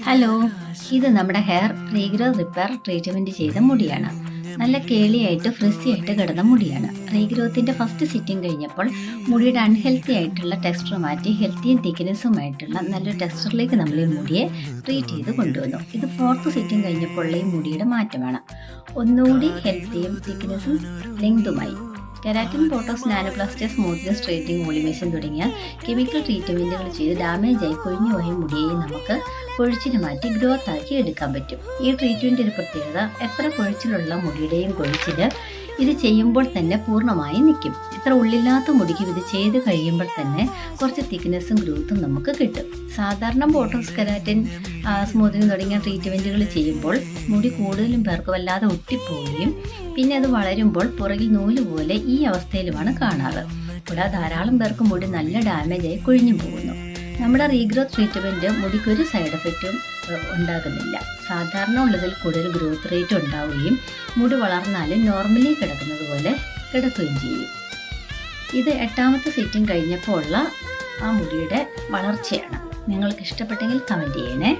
Hello, ഇത് നമ്മുടെ hair regrowth repair treatment ചെയ്ത മുടിയാണ്. നല്ല കേളിയായിട്ട് ഫ്രിസി ആയിട്ട് കിടന്ന മുടിയാണ്. റീഗ്രോത്തിന്റെ ഫസ്റ്റ് സിറ്റിംഗ് കഴിഞ്ഞപ്പോൾ മുടിയുടെ അൺഹെൽത്തി ആയിട്ടുള്ള ടെക്സ്ചർ മാറ്റി ഹെൽത്തിയും തിക്നെസ്സുമായിട്ടുള്ള നല്ലൊരു ടെക്സ്ചറിലേക്ക് നമ്മൾ ഈ മുടിയെ ട്രീറ്റ് ചെയ്ത് കൊണ്ടുവന്നു. ഇത് ഫോർത്ത് സിറ്റിംഗ് കഴിഞ്ഞപ്പോൾ ഈ മുടിയുടെ മാറ്റമാണ്. ഒന്നുകൂടി ഹെൽത്തിയും തിക്നെസ്സും ലെങ്തുമായി. കെരാറ്റിൻ, ബോട്ടോക്സ്, നാനോപ്ലാസ്റ്റിക്, സ്മൂത്ത്നെസ്, സ്ട്രെയിറ്റിംഗ്, വോളിമേഷൻ തുടങ്ങിയ കെമിക്കൽ ട്രീറ്റ്മെന്റുകൾ ചെയ്ത് ഡാമേജായി കൊഴിഞ്ഞു പോയ മുടിയെ നമുക്ക് കൊഴിച്ചിന് മാറ്റി ഗ്രോത്ത് ആക്കി എടുക്കാൻ പറ്റും. ഈ ട്രീറ്റ്മെന്റിന്റെ പ്രത്യേകത, എത്ര കൊഴിച്ചിലുള്ള മുടിയുടെയും കൊഴിച്ചില് ഇത് ചെയ്യുമ്പോൾ തന്നെ പൂർണ്ണമായി നിൽക്കും. ഇത്ര ഉള്ളില്ലാത്ത മുടിക്കും ഇത് ചെയ്ത് കഴിയുമ്പോൾ തന്നെ കുറച്ച് തിക്നെസ്സും ഗ്രോത്തും നമുക്ക് കിട്ടും. സാധാരണ ബോട്ടോക്സ്, കെരാറ്റിൻ, സ്മൂത്തിങ് തുടങ്ങിയ ട്രീറ്റ്മെന്റുകൾ ചെയ്യുമ്പോൾ മുടി കൂടുതലും പേർക്ക് വല്ലാതെ ഒട്ടിപ്പോവുകയും പിന്നെ അത് വളരുമ്പോൾ പുറകിൽ നൂല് പോലെ ഈ അവസ്ഥയിലുമാണ് കാണാറ്. കൂടാതെ ധാരാളം പേർക്ക് മുടി നല്ല ഡാമേജായി കൊഴിഞ്ഞു പോകുന്നു. നമ്മുടെ റീഗ്രോത്ത് ട്രീറ്റ്മെന്റ് മുടിക്കൊരു സൈഡ് എഫക്റ്റും ഉണ്ടാകുന്നില്ല. സാധാരണ ഉള്ളതിൽ കൂടുതൽ ഗ്രോത്ത് റേറ്റ് ഉണ്ടാവുകയും മുടി വളർന്നാലും നോർമലി കിടക്കുന്നത് പോലെ കിടക്കുകയും ചെയ്യും. ഇത് 8ാമത്തെ സിറ്റിംഗ് കഴിഞ്ഞപ്പോൾ ഉള്ള ആ മുടിയുടെ വളർച്ചയാണ്. നിങ്ങൾക്ക് ഇഷ്ടപ്പെട്ടെങ്കിൽ കമൻറ്റ് ചെയ്യണേ.